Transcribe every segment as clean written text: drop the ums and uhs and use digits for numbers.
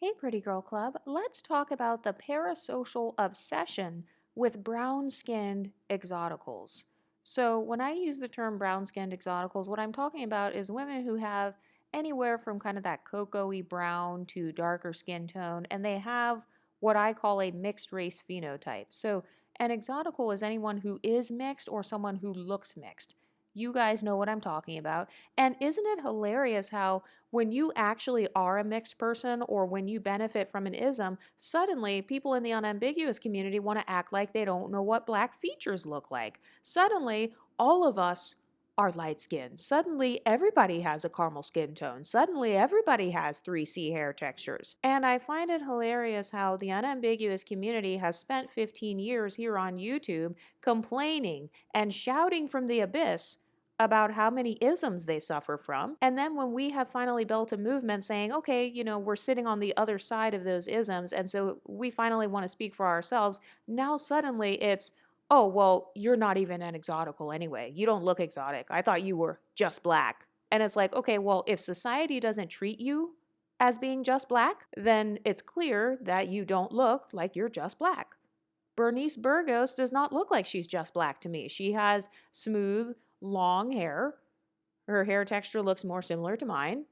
Hey, Pretty Girl Club, let's talk about the parasocial obsession with brown skinned exoticals. So, when I use the term brown skinned exoticals, what I'm talking about is women who have anywhere from kind of that cocoa y brown to darker skin tone, and they have what I call a mixed race phenotype. So, an exotical is anyone who is mixed or someone who looks mixed. You guys know what I'm talking about. And isn't it hilarious how when you actually are a mixed person or when you benefit from an ism, suddenly people in the unambiguous community want to act like they don't know what black features look like. Suddenly, all of us are light skinned. Suddenly, everybody has a caramel skin tone. Suddenly, everybody has 3C hair textures. And I find it hilarious how the unambiguous community has spent 15 years here on YouTube complaining and shouting from the abyss about how many isms they suffer from. And then when we have finally built a movement saying, okay, we're sitting on the other side of those isms, and so we finally want to speak for ourselves, now suddenly it's, oh, well, you're not even an exotical anyway. You don't look exotic. I thought you were just black. And it's like, okay, well, if society doesn't treat you as being just black, then it's clear that you don't look like you're just black. Bernice Burgos does not look like she's just black to me. She has smooth, long hair. Her hair texture looks more similar to mine.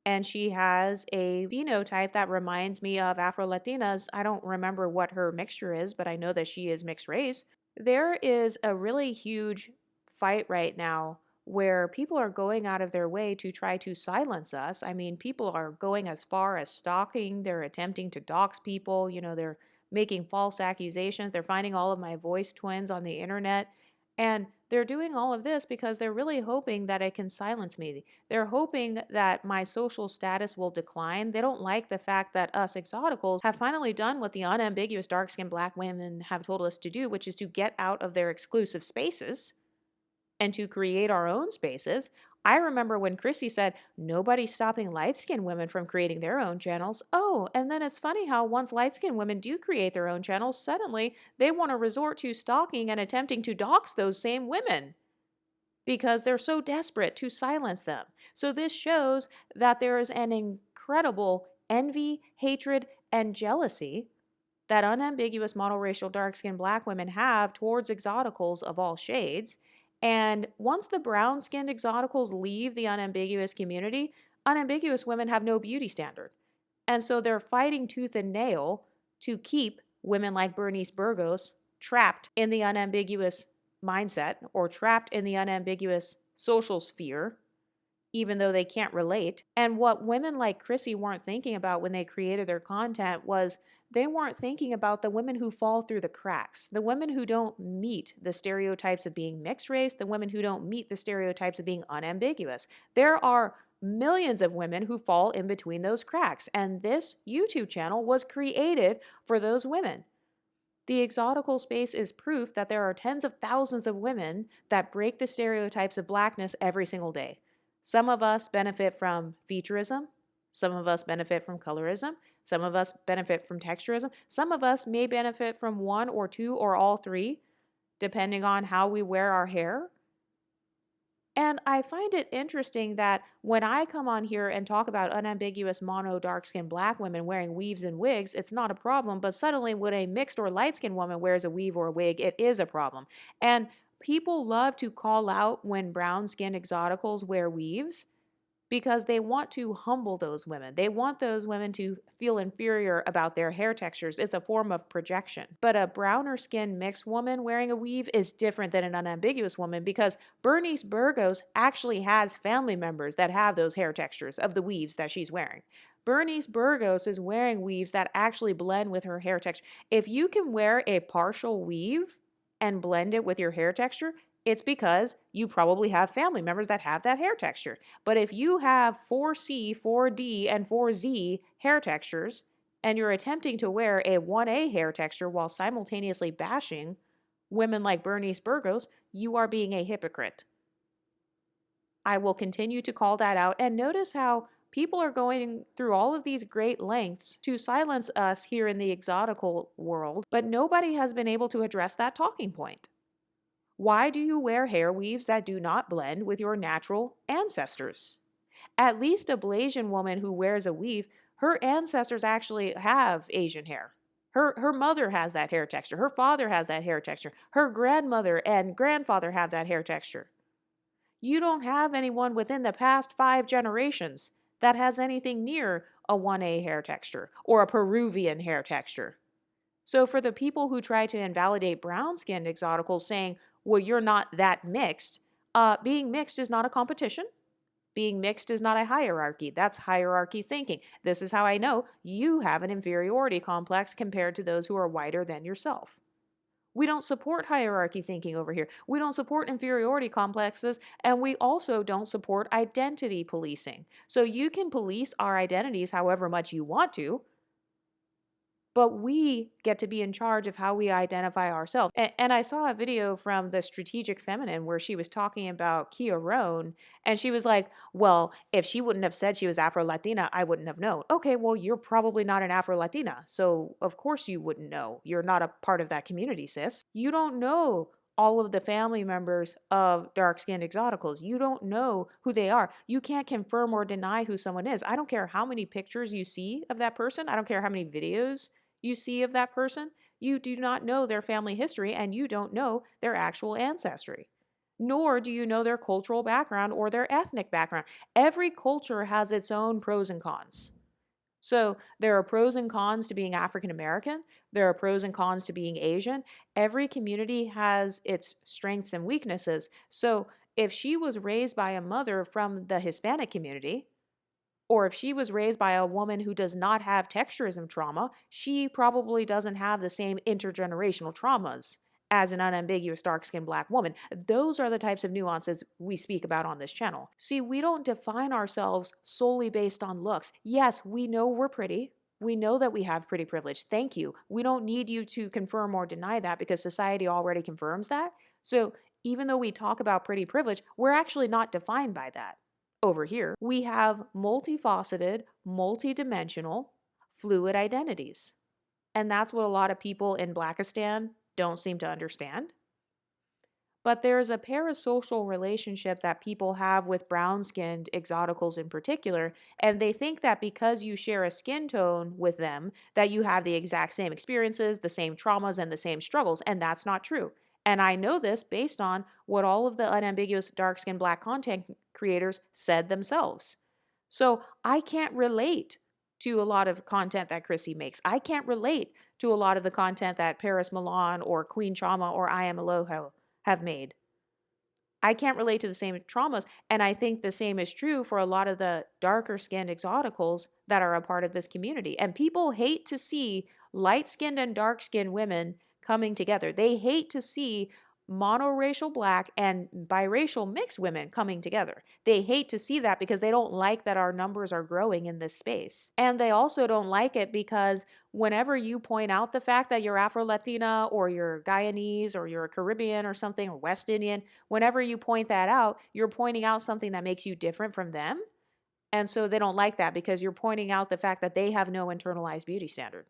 And she has a phenotype that reminds me of Afro Latinas. I don't remember what her mixture is, but I know that she is mixed race. There is a really huge fight right now where people are going out of their way to try to silence us. I mean, people are going as far as stalking, they're attempting to dox people, they're making false accusations, they're finding all of my voice twins on the internet. And they're doing all of this because they're really hoping that it can silence me. They're hoping that my social status will decline. They don't like the fact that us exoticals have finally done what the unambiguous dark skinned black women have told us to do, which is to get out of their exclusive spaces and to create our own spaces. I remember when Chrissy said, nobody's stopping light skinned women from creating their own channels. Oh, and then it's funny how once light skinned women do create their own channels, suddenly they want to resort to stalking and attempting to dox those same women because they're so desperate to silence them. So this shows that there is an incredible envy, hatred, and jealousy that unambiguous monoracial dark-skinned black women have towards exoticals of all shades. And once the brown-skinned exoticals leave the unambiguous community, unambiguous women have no beauty standard. And so they're fighting tooth and nail to keep women like Bernice Burgos trapped in the unambiguous mindset or trapped in the unambiguous social sphere, even though they can't relate. And what women like Chrissy weren't thinking about when they created their content was they weren't thinking about the women who fall through the cracks, the women who don't meet the stereotypes of being mixed race, the women who don't meet the stereotypes of being unambiguous. There are millions of women who fall in between those cracks, and this YouTube channel was created for those women. The exotical space is proof that there are tens of thousands of women that break the stereotypes of blackness every single day. Some of us benefit from featureism. Some of us benefit from colorism. Some of us benefit from texturism. Some of us may benefit from one or two or all three, depending on how we wear our hair. And I find it interesting that when I come on here and talk about unambiguous mono dark-skinned black women wearing weaves and wigs, it's not a problem. But suddenly when a mixed or light-skinned woman wears a weave or a wig, it is a problem. And people love to call out when brown-skinned exoticals wear weaves because they want to humble those women. They want those women to feel inferior about their hair textures. It's a form of projection. But a browner skinned mixed woman wearing a weave is different than an unambiguous woman because Bernice Burgos actually has family members that have those hair textures of the weaves that she's wearing. Bernice Burgos is wearing weaves that actually blend with her hair texture. If you can wear a partial weave and blend it with your hair texture, it's because you probably have family members that have that hair texture. But if you have 4C, 4D, and 4Z hair textures, and you're attempting to wear a 1A hair texture while simultaneously bashing women like Bernice Burgos, you are being a hypocrite. I will continue to call that out. And notice how people are going through all of these great lengths to silence us here in the exotical world, but nobody has been able to address that talking point. Why do you wear hair weaves that do not blend with your natural ancestors? At least a Blasian woman who wears a weave Her ancestors actually have Asian hair. Her mother has that hair texture. Her father has that hair texture. Her grandmother and grandfather have that hair texture. You don't have anyone within the past 5 generations that has anything near a 1A hair texture or a Peruvian hair texture. So for the people who try to invalidate brown-skinned exoticals saying, well, you're not that mixed, being mixed is not a competition. Being mixed is not a hierarchy. That's hierarchy thinking. This is how I know you have an inferiority complex compared to those who are whiter than yourself. We don't support hierarchy thinking over here. We don't support inferiority complexes, and we also don't support identity policing. So you can police our identities however much you want to, but we get to be in charge of how we identify ourselves. And I saw a video from the Strategic Feminine where she was talking about Kia Roan, and she was like, well, if she wouldn't have said she was Afro-Latina, I wouldn't have known. Okay, well, you're probably not an Afro-Latina, so of course you wouldn't know. You're not a part of that community, sis. You don't know all of the family members of dark-skinned exoticals. You don't know who they are. You can't confirm or deny who someone is. I don't care how many pictures you see of that person. I don't care how many videos you see of that person. You do not know their family history, and you don't know their actual ancestry. Nor do you know their cultural background or their ethnic background. Every culture has its own pros and cons. So there are pros and cons to being African American. There are pros and cons to being Asian. Every community has its strengths and weaknesses. So if she was raised by a mother from the Hispanic community, or if she was raised by a woman who does not have texturism trauma, she probably doesn't have the same intergenerational traumas as an unambiguous dark-skinned Black woman. Those are the types of nuances we speak about on this channel. See, we don't define ourselves solely based on looks. Yes, we know we're pretty. We know that we have pretty privilege. Thank you. We don't need you to confirm or deny that because society already confirms that. So even though we talk about pretty privilege, we're actually not defined by that. Over here, we have multifaceted, multidimensional, fluid identities. And that's what a lot of people in Blackistan don't seem to understand. But there's a parasocial relationship that people have with brown-skinned exoticals in particular, and they think that because you share a skin tone with them, that you have the exact same experiences, the same traumas, and the same struggles, and that's not true. And I know this based on what all of the unambiguous dark-skinned Black content creators said themselves. So I can't relate to a lot of content that Chrissy makes. I can't relate to a lot of the content that Paris Milan or Queen Chama or I Am Aloha have made. I can't relate to the same traumas, and I think the same is true for a lot of the darker skinned exoticals that are a part of this community. And people hate to see light skinned and dark skinned women coming together. They hate to see monoracial Black and biracial mixed women coming together. They hate to see that because they don't like that our numbers are growing in this space. And they also don't like it because whenever you point out the fact that you're Afro-Latina or you're Guyanese or you're a Caribbean or something, or West Indian, whenever you point that out, you're pointing out something that makes you different from them. And so they don't like that because you're pointing out the fact that they have no internalized beauty standard.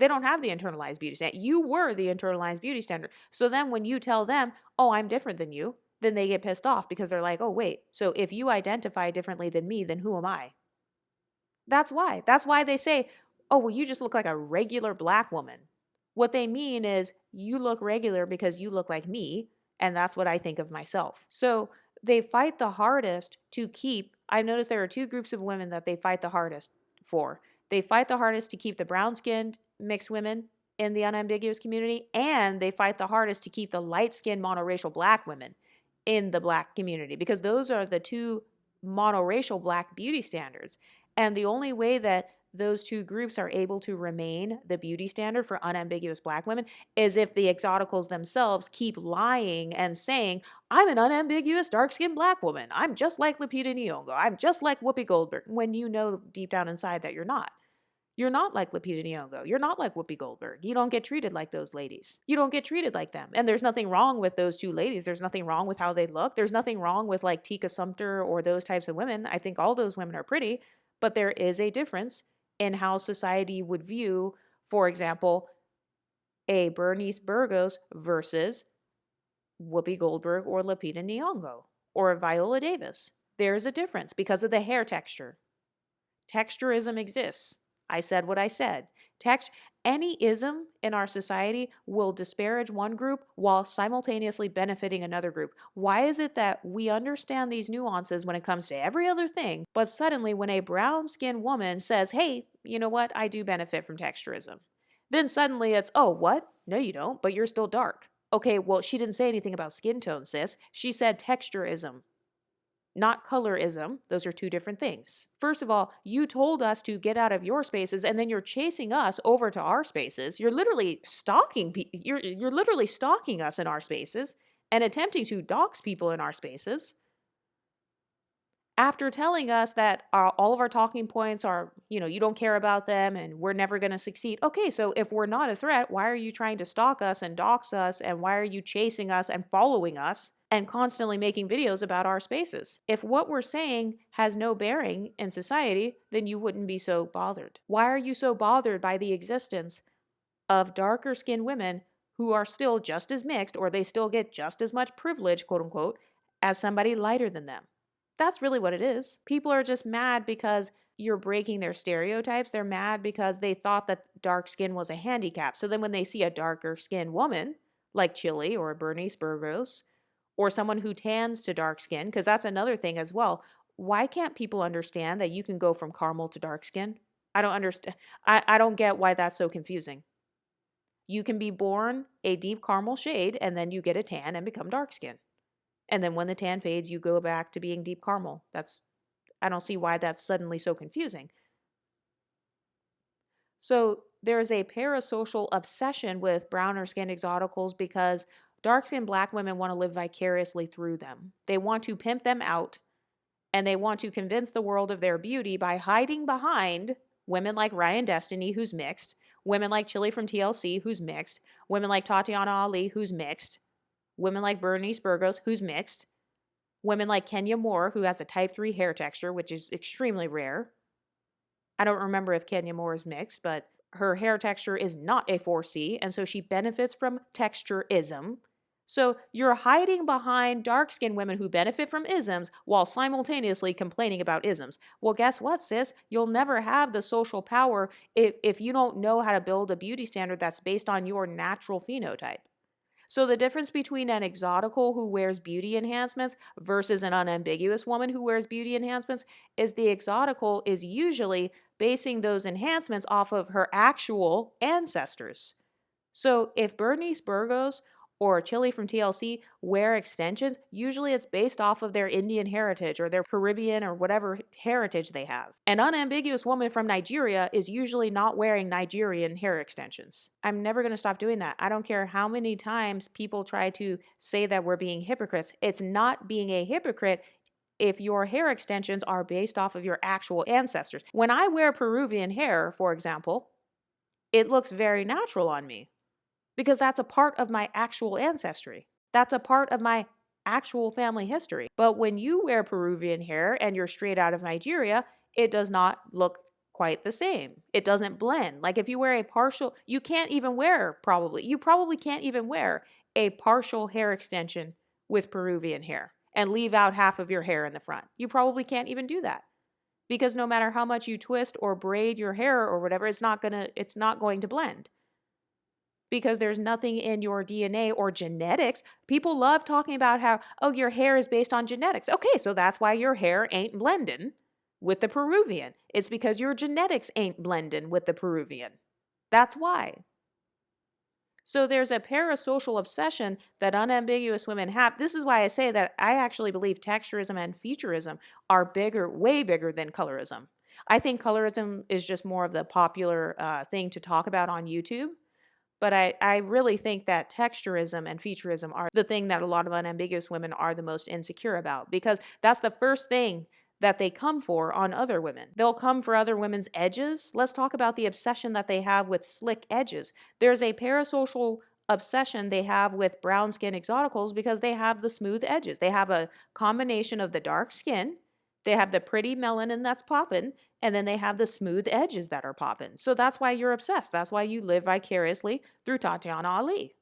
They don't have the internalized beauty standard. You were the internalized beauty standard. So then when you tell them, oh, I'm different than you, then they get pissed off because they're like, oh, wait, so if you identify differently than me, then who am I? That's why. That's why they say, oh, well, you just look like a regular Black woman. What they mean is you look regular because you look like me, and that's what I think of myself. So they fight the hardest to keep, I've noticed there are two groups of women that they fight the hardest for. They fight the hardest to keep the brown-skinned mixed women in the unambiguous community, and they fight the hardest to keep the light-skinned monoracial Black women in the Black community because those are the two monoracial Black beauty standards. And the only way that those two groups are able to remain the beauty standard for unambiguous Black women is if the exoticals themselves keep lying and saying, I'm an unambiguous dark-skinned Black woman. I'm just like Lupita Nyong'o. I'm just like Whoopi Goldberg, when you know deep down inside that you're not. You're not like Lupita Nyong'o. You're not like Whoopi Goldberg. You don't get treated like those ladies. You don't get treated like them. And there's nothing wrong with those two ladies. There's nothing wrong with how they look. There's nothing wrong with like Tika Sumpter or those types of women. I think all those women are pretty, but there is a difference in how society would view, for example, a Bernice Burgos versus Whoopi Goldberg or Lupita Nyong'o or Viola Davis. There's a difference because of the hair texture. Texturism exists. I said what I said. Any ism in our society will disparage one group while simultaneously benefiting another group. Why is it that we understand these nuances when it comes to every other thing, but suddenly when a brown-skinned woman says, hey, you know what, I do benefit from texturism, then suddenly it's, oh, what? No, you don't, but you're still dark. Okay, well, she didn't say anything about skin tone, sis. She said texturism, not colorism. Those are two different things. First of all, you told us to get out of your spaces, and then you're chasing us over to our spaces. You're literally stalking you're literally stalking us in our spaces and attempting to dox people in our spaces. After telling us that all of our talking points are, you don't care about them and we're never going to succeed. Okay, so if we're not a threat, why are you trying to stalk us and dox us? And why are you chasing us and following us and constantly making videos about our spaces? If what we're saying has no bearing in society, then you wouldn't be so bothered. Why are you so bothered by the existence of darker skinned women who are still just as mixed, or they still get just as much privilege, quote unquote, as somebody lighter than them? That's really what it is. People are just mad because you're breaking their stereotypes. They're mad because they thought that dark skin was a handicap. So then when they see a darker skinned woman like Chili or Bernice Burgos or someone who tans to dark skin, because that's another thing as well. Why can't people understand that you can go from caramel to dark skin? I don't understand. I don't get why that's so confusing. You can be born a deep caramel shade and then you get a tan and become dark skin. And then when the tan fades, you go back to being deep caramel. I don't see why that's suddenly so confusing. So there's a parasocial obsession with browner skinned exoticals because dark skinned Black women want to live vicariously through them. They want to pimp them out and they want to convince the world of their beauty by hiding behind women like Ryan Destiny, who's mixed, women like Chili from TLC, who's mixed, women like Tatiana Ali, who's mixed, women like Bernice Burgos, who's mixed, women like Kenya Moore, who has a type 3 hair texture, which is extremely rare. I don't remember if Kenya Moore is mixed, but her hair texture is not a 4C, and so she benefits from texturism. So you're hiding behind dark-skinned women who benefit from isms while simultaneously complaining about isms. Well, guess what, sis? You'll never have the social power if you don't know how to build a beauty standard that's based on your natural phenotype. So the difference between an exotical who wears beauty enhancements versus an unambiguous woman who wears beauty enhancements is the exotical is usually basing those enhancements off of her actual ancestors. So if Bernice Burgos or Chili from TLC wear extensions, usually it's based off of their Indian heritage or their Caribbean or whatever heritage they have. An unambiguous woman from Nigeria is usually not wearing Nigerian hair extensions. I'm never going to stop doing that. I don't care how many times people try to say that we're being hypocrites. It's not being a hypocrite if your hair extensions are based off of your actual ancestors. When I wear Peruvian hair, for example, it looks very natural on me, because that's a part of my actual ancestry. That's a part of my actual family history. But when you wear Peruvian hair and you're straight out of Nigeria, it does not look quite the same. It doesn't blend. Like if you wear you probably can't even wear a partial hair extension with Peruvian hair and leave out half of your hair in the front. You probably can't even do that. Because no matter how much you twist or braid your hair or whatever, it's not going to blend, because there's nothing in your DNA or genetics. People love talking about how, oh, your hair is based on genetics. Okay, so that's why your hair ain't blending with the Peruvian. It's because your genetics ain't blending with the Peruvian. That's why. So there's a parasocial obsession that unambiguous women have. This is why I say that I actually believe texturism and featureism are bigger, way bigger than colorism. I think colorism is just more of the popular thing to talk about on YouTube. But I really think that texturism and featureism are the thing that a lot of unambiguous women are the most insecure about, because that's the first thing that they come for on other women. They'll come for other women's edges. Let's talk about the obsession that they have with slick edges. There's a parasocial obsession they have with brown skin exoticals because they have the smooth edges. They have a combination of the dark skin, they have the pretty melanin that's popping, and then they have the smooth edges that are popping. So that's why you're obsessed. That's why you live vicariously through Tatiana Ali.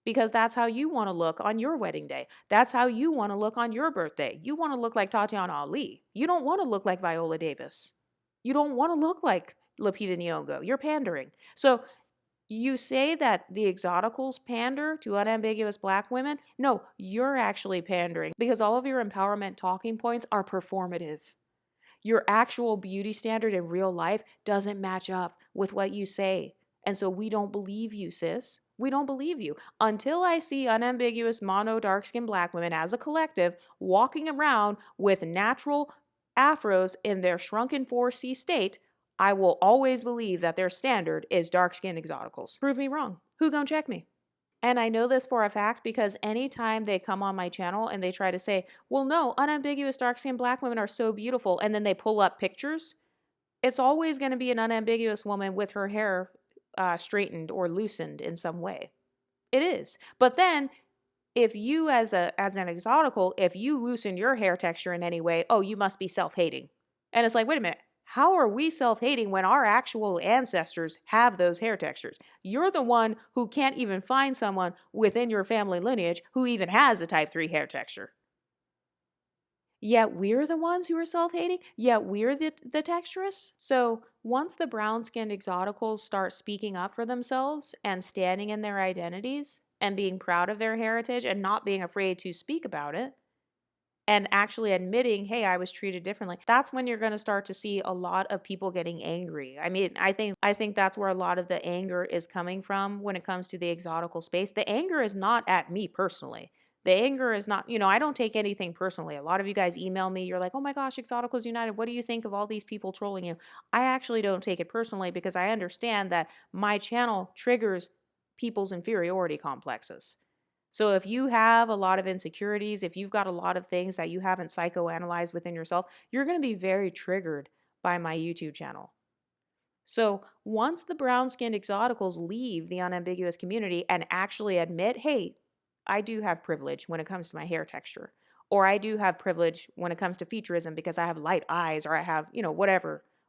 Because that's how you want to look on your wedding day. That's how you want to look on your birthday. You want to look like Tatiana Ali. You don't want to look like Viola Davis. You don't want to look like Lupita Nyong'o. You're pandering. So you say that the Exoticals pander to unambiguous black women. No, you're actually pandering because all of your empowerment talking points are performative. Your actual beauty standard in real life doesn't match up with what you say. And so we don't believe you, sis. We don't believe you. Until I see unambiguous mono dark skinned black women as a collective walking around with natural afros in their shrunken 4C state, I will always believe that their standard is dark skinned exoticals. Prove me wrong. Who gonna check me? And I know this for a fact because anytime they come on my channel and they try to say, well, no, unambiguous dark skinned black women are so beautiful, and then they pull up pictures, it's always going to be an unambiguous woman with her hair straightened or loosened in some way. It is. But then if you as an exotical, if you loosen your hair texture in any way, oh, you must be self-hating. And it's like, wait a minute. How are we self-hating when our actual ancestors have those hair textures? You're the one who can't even find someone within your family lineage who even has a type 3 hair texture. Yet we're the ones who are self-hating? Yet we're the texturists? So once the brown-skinned exoticals start speaking up for themselves and standing in their identities and being proud of their heritage and not being afraid to speak about it, and actually admitting, hey, I was treated differently, that's when you're going to start to see a lot of people getting angry. I mean, I think that's where a lot of the anger is coming from when it comes to the exotical space. The anger is not at me personally. The anger is not, I don't take anything personally. A lot of you guys email me, you're like, oh my gosh, Exoticals United, what do you think of all these people trolling you? I actually don't take it personally because I understand that my channel triggers people's inferiority complexes. So if you have a lot of insecurities, if you've got a lot of things that you haven't psychoanalyzed within yourself, you're going to be very triggered by my YouTube channel. So once the brown-skinned exoticals leave the unambiguous community and actually admit, hey, I do have privilege when it comes to my hair texture, or I do have privilege when it comes to featureism because I have light eyes, or I have,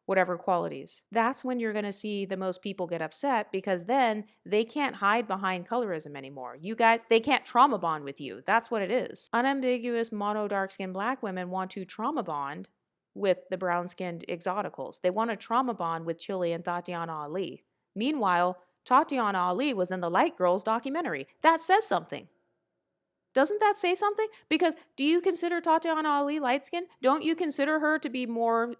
whatever qualities. That's when you're going to see the most people get upset because then they can't hide behind colorism anymore. You guys, they can't trauma bond with you. That's what it is. Unambiguous mono dark skinned black women want to trauma bond with the brown skinned exoticals. They want to trauma bond with Chili and Tatiana Ali. Meanwhile, Tatiana Ali was in the Light Girls documentary. That says something. Doesn't that say something? Because do you consider Tatiana Ali light skinned? Don't you consider her to be more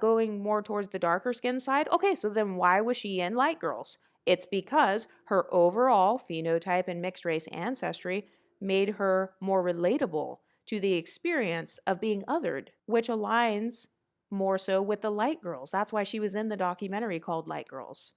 going more towards the darker skin side? Okay, so then why was she in Light Girls? It's because her overall phenotype and mixed race ancestry made her more relatable to the experience of being othered, which aligns more so with the Light Girls. That's why she was in the documentary called Light Girls.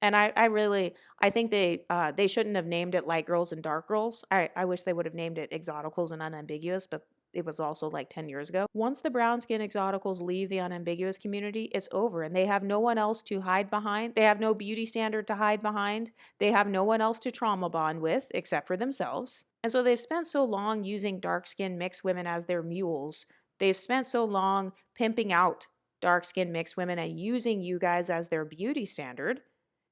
And I think they shouldn't have named it Light Girls and Dark Girls. I wish they would have named it Exoticals and Unambiguous, but it was also like 10 years ago. Once the brown skin exoticals leave the unambiguous community, it's over and they have no one else to hide behind. They have no beauty standard to hide behind. They have no one else to trauma bond with except for themselves. And so they've spent so long using dark skinned mixed women as their mules. They've spent so long pimping out dark skinned mixed women and using you guys as their beauty standard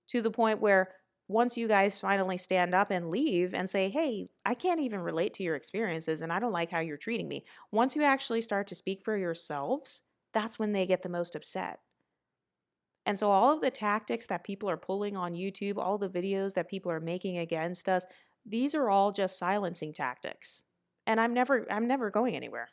to the point where once you guys finally stand up and leave and say, hey, I can't even relate to your experiences and I don't like how you're treating me. Once you actually start to speak for yourselves, that's when they get the most upset. And so all of the tactics that people are pulling on YouTube, all the videos that people are making against us, these are all just silencing tactics. And I'm never going anywhere.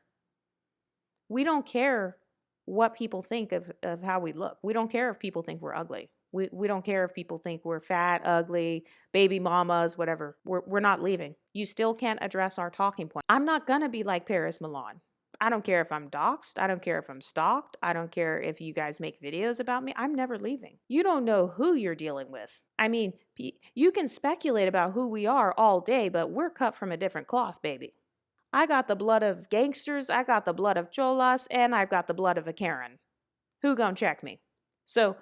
We don't care what people think of how we look. We don't care if people think we're ugly. We don't care if people think we're fat, ugly, baby mamas, whatever. We're not leaving. You still can't address our talking point. I'm not going to be like Paris Milan. I don't care if I'm doxxed. I don't care if I'm stalked. I don't care if you guys make videos about me. I'm never leaving. You don't know who you're dealing with. I mean, you can speculate about who we are all day, but we're cut from a different cloth, baby. I got the blood of gangsters, I got the blood of cholas, and I've got the blood of a Karen. Who gonna check me? So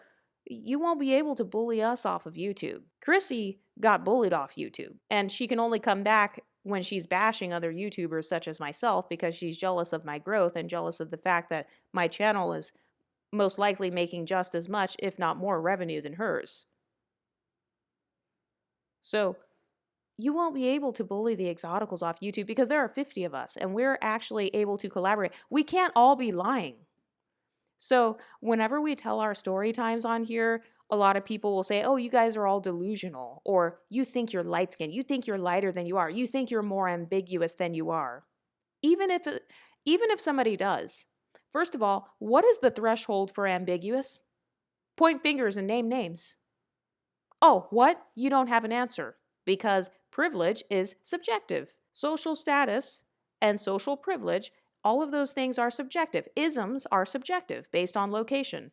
you won't be able to bully us off of YouTube. Chrissy got bullied off YouTube, and she can only come back when she's bashing other YouTubers such as myself because she's jealous of my growth and jealous of the fact that my channel is most likely making just as much, if not more, revenue than hers. So you won't be able to bully the exoticals off YouTube because there are 50 of us and we're actually able to collaborate. We can't all be lying. So whenever we tell our story times on here, a lot of people will say, oh, you guys are all delusional, or you think you're light skinned, you think you're lighter than you are, you think you're more ambiguous than you are. Even if even if somebody does. First of all, what is the threshold for ambiguous? Point fingers and name names. Oh, what? You don't have an answer because privilege is subjective. Social status and social privilege, all of those things are subjective. Isms are subjective based on location,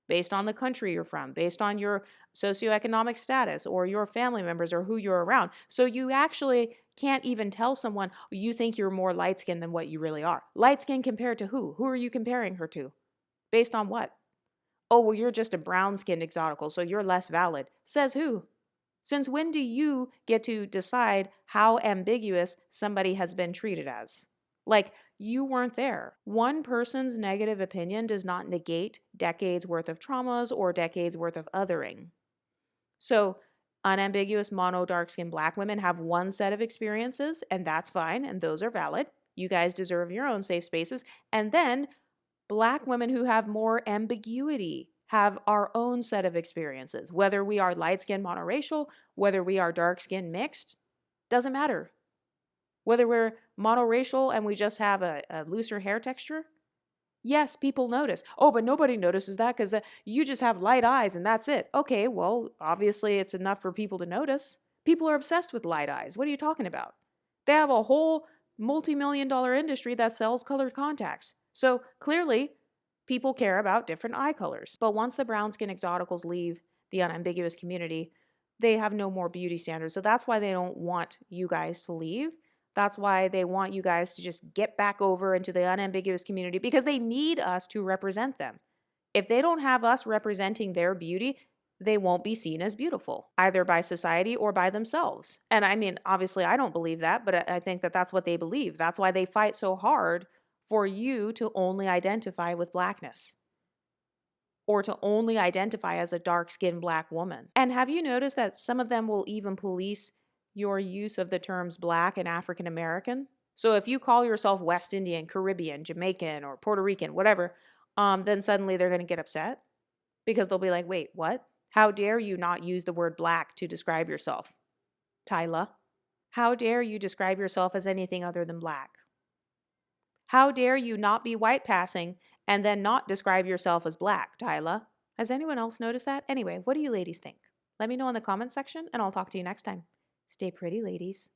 based on the country you're from, based on your socioeconomic status or your family members or who you're around. So you actually can't even tell someone you think you're more light skinned than what you really are. Light skinned compared to who? Who are you comparing her to? Based on what? Oh, well, you're just a brown skinned exotical, so you're less valid. Says who? Since when do you get to decide how ambiguous somebody has been treated as? Like, you weren't there. One person's negative opinion does not negate decades worth of traumas or decades worth of othering. So, unambiguous mono dark skinned black women have one set of experiences, and that's fine, and those are valid. You guys deserve your own safe spaces. And then Black women who have more ambiguity have our own set of experiences. Whether we are light skinned monoracial, whether we are dark skinned mixed, doesn't matter. Whether we're monoracial and we just have a looser hair texture, yes, people notice. Oh, but nobody notices that because you just have light eyes and that's it. Okay, well, obviously it's enough for people to notice. People are obsessed with light eyes. What are you talking about? They have a whole multi-million-dollar industry that sells colored contacts. So clearly, people care about different eye colors. But once the brown skin exoticals leave the unambiguous community, they have no more beauty standards. So that's why they don't want you guys to leave. That's why they want you guys to just get back over into the unambiguous community because they need us to represent them. If they don't have us representing their beauty, they won't be seen as beautiful, either by society or by themselves. And I mean, obviously, I don't believe that, but I think that that's what they believe. That's why they fight so hard for you to only identify with blackness or to only identify as a dark-skinned black woman. And have you noticed that some of them will even police your use of the terms black and African American? So if you call yourself West Indian, Caribbean, Jamaican, or Puerto Rican, whatever, then suddenly they're going to get upset because they'll be like, wait, what? How dare you not use the word black to describe yourself, Tyla? How dare you describe yourself as anything other than black? How dare you not be white passing and then not describe yourself as black, Tyla? Has anyone else noticed that? Anyway, what do you ladies think? Let me know in the comments section and I'll talk to you next time. Stay pretty, ladies.